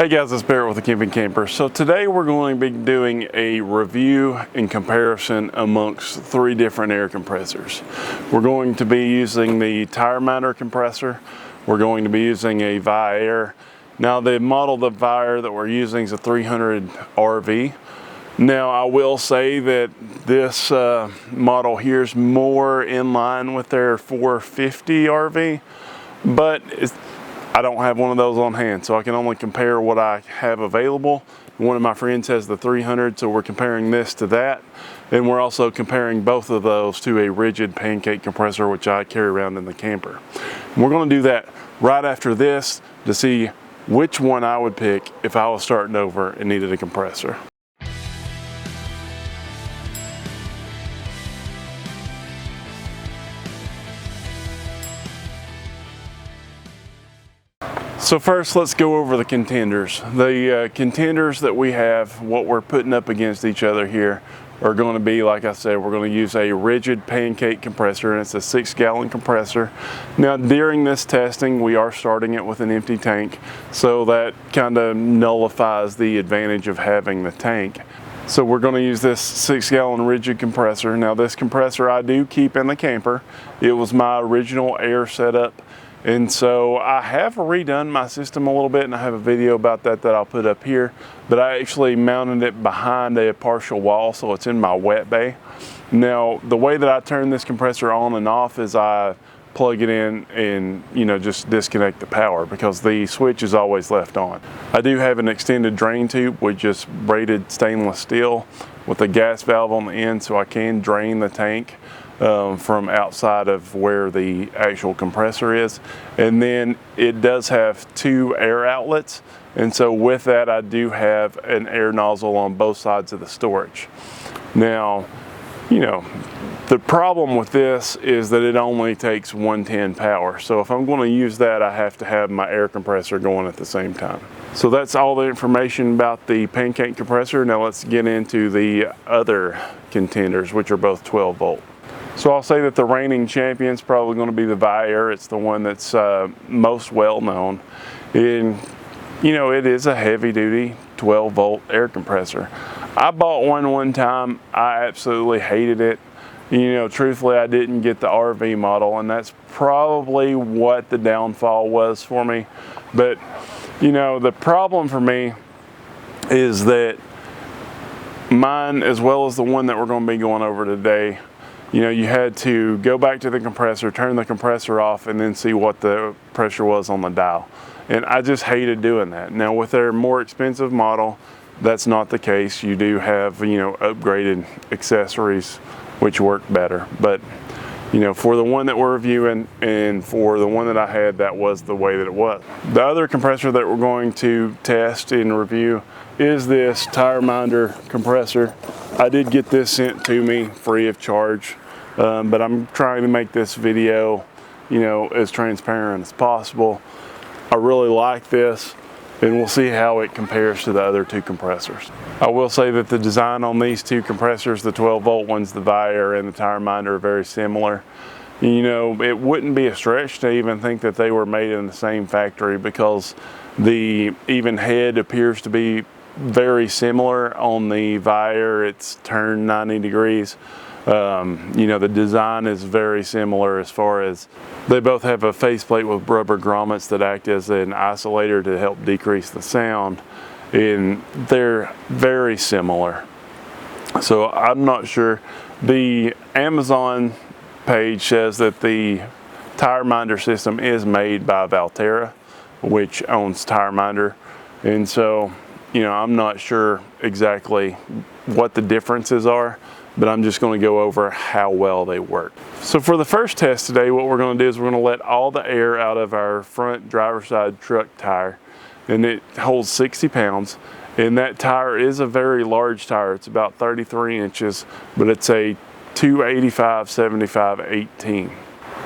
Hey guys, it's Barrett with the Camping Camper. So today we're going to be doing a review and comparison amongst 3 different air compressors. We're going to be using the Tireminder compressor. We're going to be using a Viair. Now the model of Viair that we're using is a 300 RV. Now I will say that this model here is more in line with their 450 RV, but I don't have one of those on hand, so I can only compare what I have available. One of my friends has the 300, so we're comparing this to that. And we're also comparing both of those to a rigid Pancake compressor, which I carry around in the camper. And we're gonna do that right after this to see which one I would pick if I was starting over and needed a compressor. So first, let's go over the Contenders. The Contenders that we have, what we're putting up against each other here, are going to be, like I said, we're going to use a rigid Pancake compressor, and it's a 6-gallon compressor. Now, during this testing, we are starting it with an empty tank, so that kind of nullifies the advantage of having the tank. So we're going to use this 6-gallon rigid compressor. Now, this compressor I do keep in the camper. It was my original air setup. And so I have redone my system a little bit, and I have a video about that I'll put up here, but I actually mounted it behind a partial wall, so it's in my wet bay. Now, the way that I turn this compressor on and off is I plug it in and, just disconnect the power because the switch is always left on. I do have an extended drain tube with just braided stainless steel with a gas valve on the end, so I can drain the tank from outside of where the actual compressor is. And then it does have 2 air outlets, and so with that I do have an air nozzle on both sides of the storage. Now, the problem with this is that it only takes 110 power, so if I'm going to use that, I have to have my air compressor going at the same time. So that's all the information about the Pancake compressor. Now let's get into the other Contenders, which are both 12 volt. So I'll say that the reigning champion is probably going to be the Viair. It's the one that's most well known. And it is a heavy duty 12 volt air compressor. I bought one time. I absolutely hated it. Truthfully, I didn't get the RV model, and that's probably what the downfall was for me. But the problem for me is that mine, as well as the one that we're going to be going over today, you had to go back to the compressor, turn the compressor off, and then see what the pressure was on the dial. And I just hated doing that. Now with their more expensive model, that's not the case. You do have, upgraded accessories which work better. But, for the one that we're reviewing and for the one that I had, that was the way that it was. The other compressor that we're going to test and review is this Tireminder compressor. I did get this sent to me free of charge, but I'm trying to make this video, as transparent as possible. I really like this, and we'll see how it compares to the other 2 compressors. I will say that the design on these 2 compressors, the 12 volt ones, the Viair and the Tireminder, are very similar. It wouldn't be a stretch to even think that they were made in the same factory because the even head appears to be very similar. On the Viair, it's turned 90 degrees. The design is very similar as far as they both have a faceplate with rubber grommets that act as an isolator to help decrease the sound, and they're very similar. So I'm not sure. The Amazon page says that the Tireminder system is made by Welterweights, which owns Tireminder, and so I'm not sure exactly what the differences are, but I'm just going to go over how well they work. So for the first test today, what we're going to do is we're going to let all the air out of our front driver's side truck tire, and it holds 60 pounds. And that tire is a very large tire. It's about 33 inches, but it's a 285, 75, 18.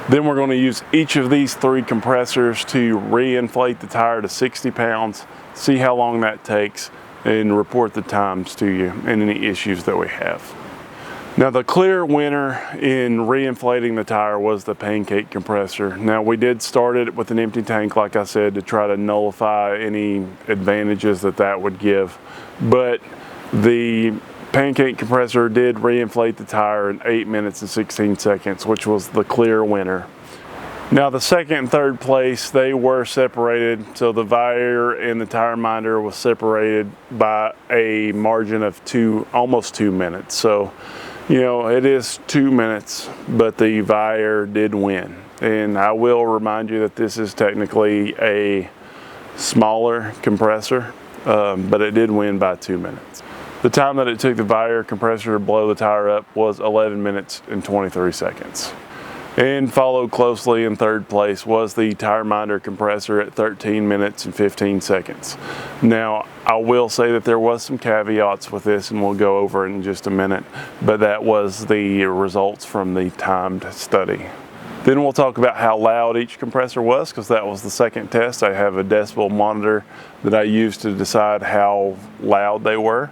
Then we're going to use each of these 3 compressors to re-inflate the tire to 60 pounds, see how long that takes, and report the times to you and any issues that we have. Now the clear winner in reinflating the tire was the Pancake compressor. Now we did start it with an empty tank, like I said, to try to nullify any advantages that would give. But the Pancake compressor did reinflate the tire in 8 minutes and 16 seconds, which was the clear winner. Now the second and third place, they were separated. So the Viair and the Tireminder was separated by a margin of almost 2 minutes. So, you know, it is 2 minutes, but the Viair did win. And I will remind you that this is technically a smaller compressor, but it did win by 2 minutes. The time that it took the Viair compressor to blow the tire up was 11 minutes and 23 seconds. And followed closely in third place was the Tireminder compressor at 13 minutes and 15 seconds. Now, I will say that there was some caveats with this, and we'll go over it in just a minute, but that was the results from the timed study. Then we'll talk about how loud each compressor was, because that was the second test. I have a decibel monitor that I used to decide how loud they were.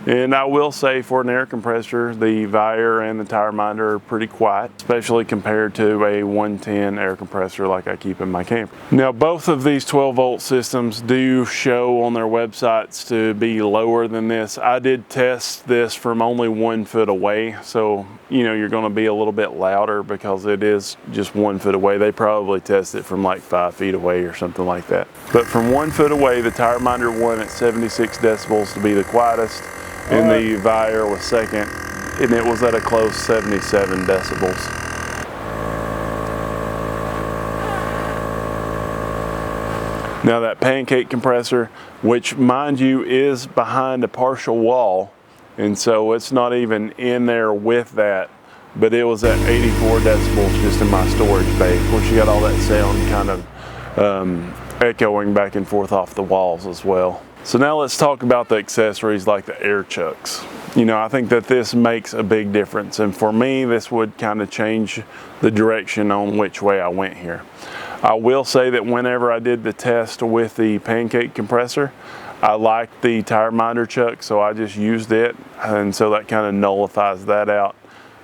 And I will say, for an air compressor, the Viair and the Tireminder are pretty quiet, especially compared to a 110 air compressor like I keep in my camper. Now, both of these 12-volt systems do show on their websites to be lower than this. I did test this from only 1 foot away, so you know you're going to be a little bit louder because it is just 1 foot away. They probably test it from like 5 feet away or something like that. But from 1 foot away, the Tireminder won at 76 decibels to be the quietest. And the Viair was second, and it was at a close 77 decibels. Now that Pancake compressor, which mind you is behind a partial wall, and so it's not even in there with that, but it was at 84 decibels just in my storage bay. Of course, you got all that sound kind of echoing back and forth off the walls as well. So now let's talk about the accessories like the air chucks. You know, I think that this makes a big difference, and for me this would kind of change the direction on which way I went here. I will say that whenever I did the test with the Pancake compressor, I liked the Tireminder chuck, so I just used it, and so that kind of nullifies that out.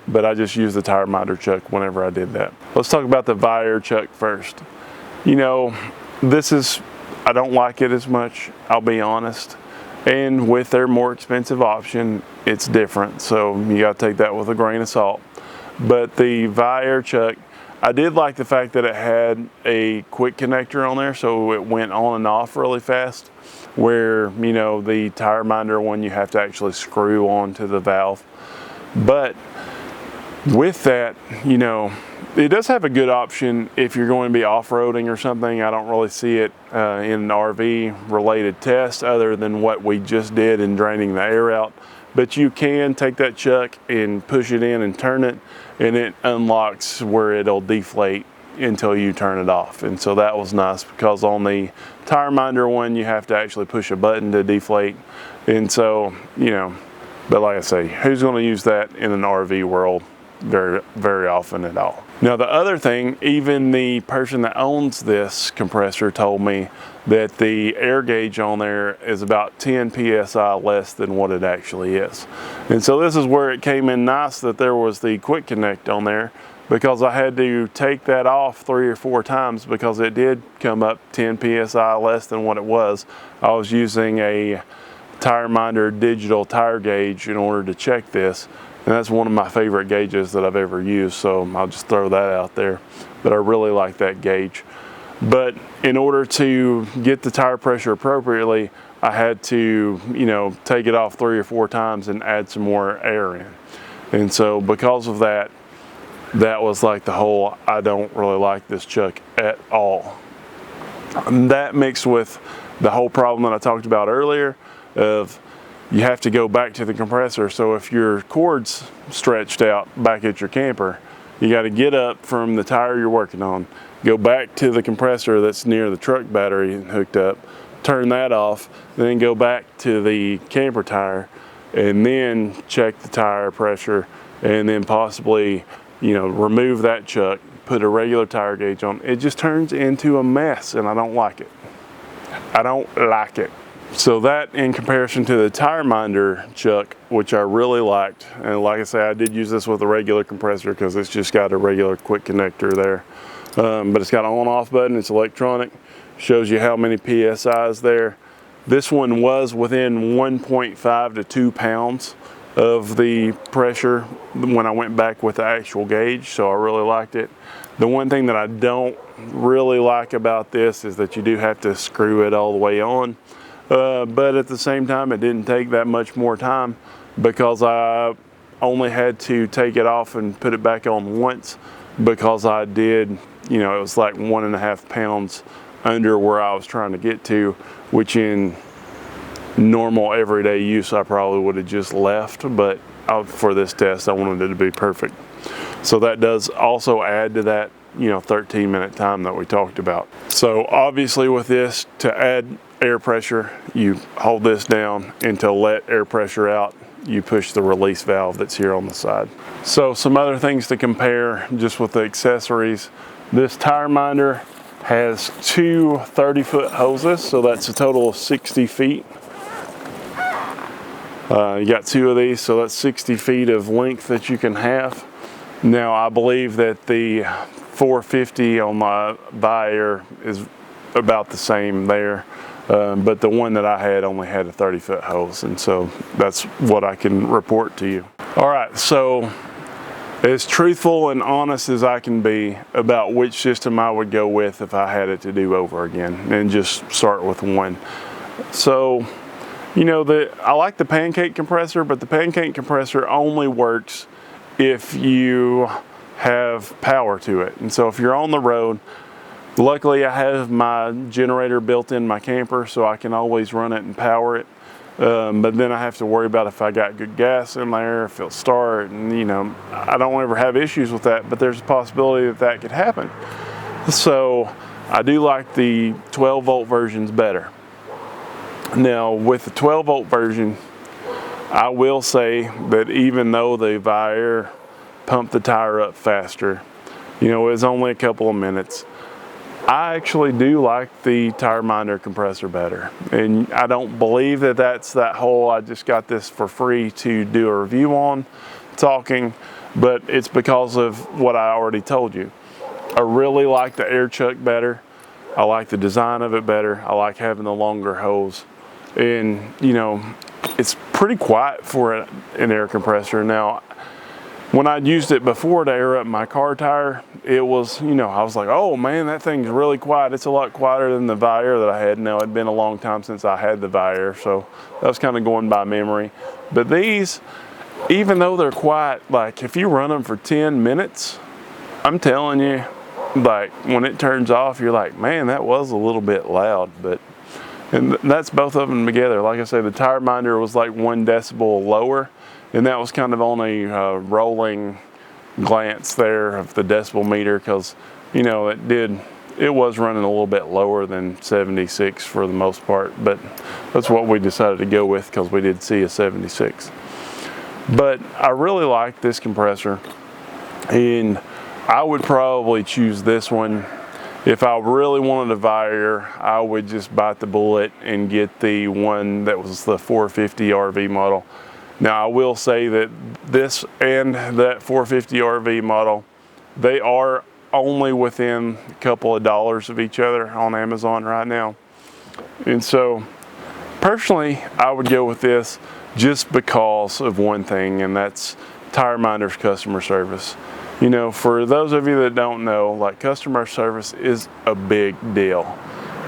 But I just used the Tireminder chuck whenever I did that. Let's talk about the Viair chuck first. You know, I don't like it as much, I'll be honest. And with their more expensive option, it's different. So you gotta take that with a grain of salt. But the Viair chuck, I did like the fact that it had a quick connector on there, so it went on and off really fast. Where, you know, the Tireminder one, you have to actually screw onto the valve. But with that, you know, it does have a good option if you're going to be off-roading or something. I don't really see it in an RV related test other than what we just did in draining the air out. But you can take that chuck and push it in and turn it, and it unlocks where it'll deflate until you turn it off. And so that was nice, because on the Tireminder one you have to actually push a button to deflate. And so, you know, but like I say, who's going to use that in an RV world very, very often at all? Now the other thing, even the person that owns this compressor told me that the air gauge on there is about 10 psi less than what it actually is. And so this is where it came in nice that there was the quick connect on there, because I had to take that off 3 or 4 times because it did come up 10 psi less than what it was. I was using a Tireminder digital tire gauge in order to check this. And that's one of my favorite gauges that I've ever used, so I'll just throw that out there. But I really like that gauge. But in order to get the tire pressure appropriately, I had to, you know, take it off 3 or 4 times and add some more air in. And so because of that, that was like the whole, I don't really like this chuck at all. And that mixed with the whole problem that I talked about earlier of you have to go back to the compressor. So if your cord's stretched out back at your camper, you got to get up from the tire you're working on, go back to the compressor that's near the truck battery hooked up, turn that off, then go back to the camper tire, and then check the tire pressure, and then possibly, you know, remove that chuck, put a regular tire gauge on. It just turns into a mess, and I don't like it. I don't like it. So that in comparison to the Tireminder chuck, which I really liked, and like I say, I did use this with a regular compressor because it's just got a regular quick connector there. But it's got an on-off button, it's electronic, shows you how many PSI is there. This one was within 1.5 to 2 pounds of the pressure when I went back with the actual gauge, so I really liked it. The one thing that I don't really like about this is that you do have to screw it all the way on. But at the same time, it didn't take that much more time because I only had to take it off and put it back on once, because I did, you know, it was like 1.5 pounds under where I was trying to get to, which in normal everyday use I probably would have just left, but for this test I wanted it to be perfect. So that does also add to that, you know, 13-minute time that we talked about. So obviously with this, to add air pressure, you hold this down, and to let air pressure out, you push the release valve that's here on the side. So some other things to compare just with the accessories. This Tireminder has two 30-foot hoses, so that's a total of 60 feet. You got two of these, so that's 60 feet of length that you can have. Now I believe that the 450 on my Viair is about the same there, but the one that I had only had a 30-foot hose, and so that's what I can report to you. All right, so as truthful and honest as I can be about which system I would go with if I had it to do over again, and just start with one. So, you know, I like the Pancake compressor, but the Pancake compressor only works if you have power to it. And so if you're on the road, luckily I have my generator built in my camper, so I can always run it and power it. But then I have to worry about if I got good gas in there, if it'll start, and you know, I don't ever have issues with that, but there's a possibility that that could happen. So I do like the 12-volt versions better. Now with the 12-volt version, I will say that even though the Viair pumped the tire up faster, you know, it was only a couple of minutes, I actually do like the Tireminder compressor better. And I don't believe that that's that whole I just got this for free to do a review on talking, but it's because of what I already told you. I really like the air chuck better. I like the design of it better. I like having the longer hose. And you know, it's pretty quiet for an air compressor. Now, when I used it before to air up my car tire, it was, you know, I was like, oh man, that thing's really quiet. It's a lot quieter than the Viair that I had. Now, it'd been a long time since I had the Viair, so that was kind of going by memory. But these, even though they're quiet, like if you run them for 10 minutes, I'm telling you, like when it turns off, you're like, man, that was a little bit loud. And that's both of them together. Like I say, the Tireminder was like 1 decibel lower, and that was kind of on a rolling glance there of the decibel meter, because you know it was running a little bit lower than 76 for the most part, but that's what we decided to go with because we did see a 76. But I really like this compressor, and I would probably choose this one. If I really wanted a Viair, I would just bite the bullet and get the one that was the 450 RV model. Now I will say that this and that 450 RV model, they are only within a couple of dollars of each other on Amazon right now. And so personally, I would go with this just because of one thing, and that's Tireminder's customer service. You know, for those of you that don't know, like, customer service is a big deal.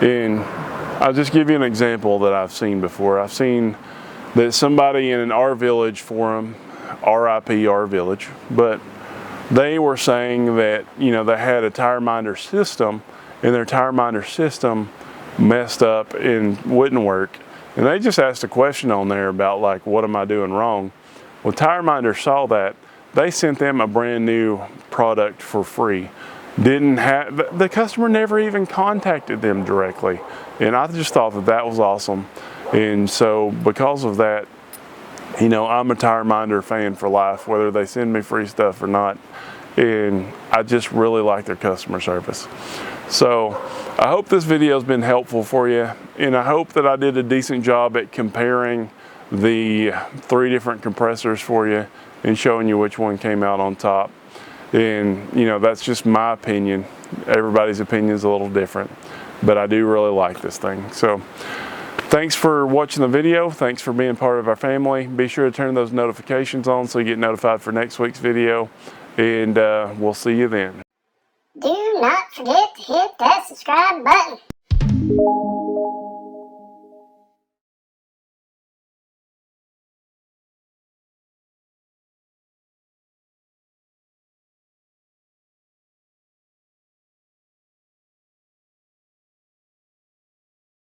And I'll just give you an example that I've seen before. I've seen that somebody in an Our Village forum, RIP Our Village, but they were saying that, you know, they had a Tireminder system and their Tireminder system messed up and wouldn't work. And they just asked a question on there about, like, what am I doing wrong? Well, Tireminder saw that. They sent them a brand new product for free. The customer never even contacted them directly. And I just thought that that was awesome. And so because of that, you know, I'm a Tireminder fan for life, whether they send me free stuff or not. And I just really like their customer service. So I hope this video has been helpful for you, and I hope that I did a decent job at comparing the 3 different compressors for you and showing you which one came out on top. And you know, that's just my opinion. Everybody's opinion is a little different, but I do really like this thing. So thanks for watching the video. Thanks for being part of our family. Be sure to turn those notifications on so you get notified for next week's video, and we'll see you then. Do not forget to hit that subscribe button.